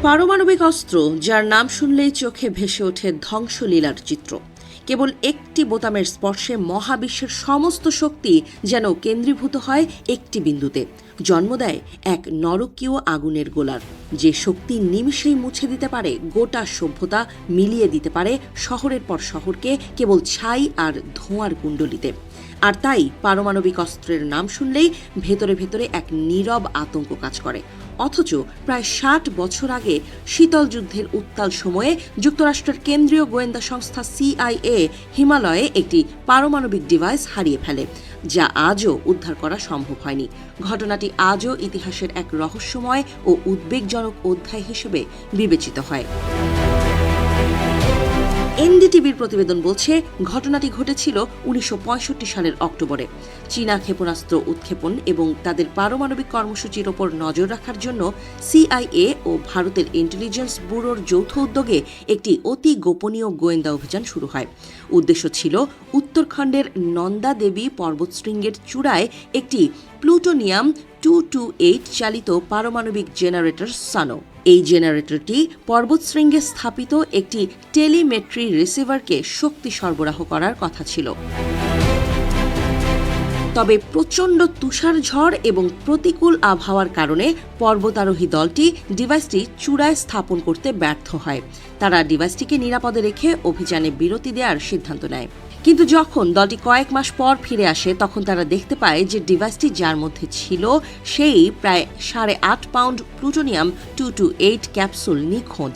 পারমাণবিক অস্ত্র, যার নাম শুনলেই চোখে ভেসে ওঠে ধ্বংসলীলার চিত্র। কেবল একটি বোতামের স্পর্শে মহাবিশ্বের সমস্ত শক্তি যেন কেন্দ্রীভূত হয় একটি বিন্দুতে, জন্ম দেয় এক নরকীয় আগুনের গোলার, যে শক্তি নিমিষেই মুছে দিতে পারে গোটা সভ্যতা, মিলিয়ে দিতে পারে শহরের পর শহরকে কেবল ছাই আর ধোঁয়ার কুণ্ডলিতে। আর তাই পারমাণবিক অস্ত্রের নাম শুনলেই ভেতরে ভেতরে এক নীরব আতঙ্ক কাজ করে। অথচ প্রায় ৬০ বছর আগে শীতল যুদ্ধের উত্তাল সময়ে যুক্তরাষ্ট্রের কেন্দ্রীয় গোয়েন্দা সংস্থা CIA হিমালয়ে একটি পারমাণবিক ডিভাইস হারিয়ে ফেলে, যা আজও উদ্ধার করা সম্ভব হয়নি। ঘটনাটি আজও ইতিহাসের এক রহস্যময় ও উদ্বেগজনক অধ্যায় হিসেবে বিবেচিত হয়। এনডিটিভির প্রতিবেদন বলছে, ঘটনাটি ঘটেছিল ১৯৬৫ সালের অক্টোবরে। চীনা ক্ষেপণাস্ত্র উৎক্ষেপণ এবং তাদের পারমাণবিক কর্মসূচির ওপর নজর রাখার জন্য CIA ও ভারতের ইন্টেলিজেন্স ব্যুরোর যৌথ উদ্যোগে একটি অতি গোপনীয় গোয়েন্দা অভিযান শুরু হয়। উদ্দেশ্য ছিল উত্তরাখণ্ডের নন্দা দেবী পর্বতশৃঙ্গের চূড়ায় একটি প্লুটোনিয়াম 228 চালিত পারমাণবিক জেনারেটর সানো। এই জেনারেটরটি পর্বতশৃঙ্গে স্থাপিত একটি টেলিমেট্রি রিসিভারকে শক্তি সরবরাহ করার কথা ছিল। তবে প্রচণ্ড তুষার ঝড় এবং প্রতিকূল আবহাওয়ার কারণে পর্বতারোহী দলটি ডিভাইসটি চূড়ায় স্থাপন করতে ব্যর্থ হয়। তারা ডিভাইসটিকে নিরাপদে রেখে অভিযানে বিরতি দেওয়ার সিদ্ধান্ত নেয়। কিন্তু যখন দলটি কয়েক মাস পর ফিরে আসে, তখন তারা দেখতে পায় যে ডিভাইসটি যার মধ্যে ছিল সেই প্রায় ৮.৫ পাউন্ড প্লুটোনিয়াম 228 ক্যাপসুল নিখোঁজ।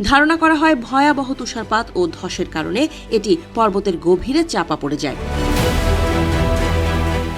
ধারণা করা হয় ভয়াবহ তুষারপাত ও ধসের কারণে এটি পর্বতের গভীরে চাপা পড়ে যায়।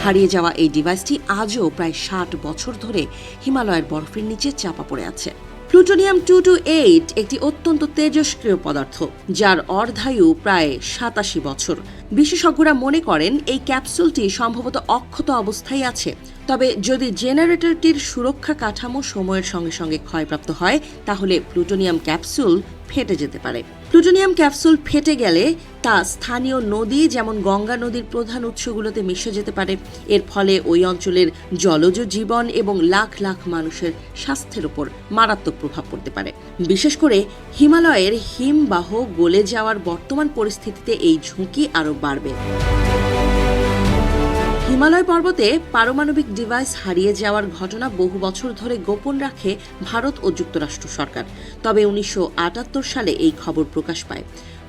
হারিয়ে যাওয়া এই ডিভাইসটি আজও প্রায় ৬০ বছর ধরে হিমালয়ের বরফের নিচে চাপা পড়ে আছে। প্লুটোনিয়াম 228 একটি অত্যন্ত তেজস্ক্রিয় পদার্থ, যার অর্ধায়ু প্রায় ৮৭ বছর। বিশেষজ্ঞরা মনে করেন এই ক্যাপসুলটি সম্ভবত অক্ষত অবস্থায় আছে। তবে যদি জেনারেটরটির সুরক্ষা কাঠামো সময়ের সঙ্গে সঙ্গে ক্ষয়প্রাপ্ত হয়, তাহলে প্লুটোনিয়াম ক্যাপসুল ফেটে যেতে পারে। প্লুটোনিয়াম ক্যাপসুল ফেটে গেলে তা স্থানীয় নদী, যেমন গঙ্গা নদীর প্রধান উৎসগুলোতে মিশে যেতে পারে। এর ফলে ওই অঞ্চলের জলজ জীবন এবং লাখ লাখ মানুষের স্বাস্থ্যের উপর মারাত্মক প্রভাব পড়তে পারে। বিশেষ করে হিমালয়ের হিমবাহ গলে যাওয়ার বর্তমান পরিস্থিতিতে এই ঝুঁকি আরও বাড়বে। হিমালয় পর্বতে পারমাণবিক ডিভাইস হারিয়ে যাওয়ার ঘটনা বহু বছর ধরে গোপন রাখে ভারত ও যুক্তরাষ্ট্র সরকার। তবে ১৯৭৮ সালে এই খবর প্রকাশ পায়।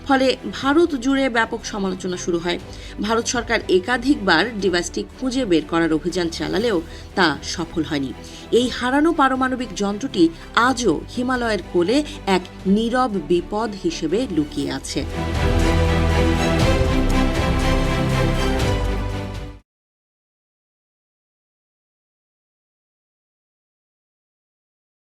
ফলে ভারত জুড়ে ব্যাপক সমালোচনা শুরু হয়। ভারত সরকার একাধিকবার ডিভাইসটি খুঁজে বের করার অভিযান চালালেও তা সফল হয়নি। এই হারানো পারমাণবিক যন্ত্রটি আজও হিমালয়ের কোলে এক নীরব বিপদ হিসেবে লুকিয়ে আছে।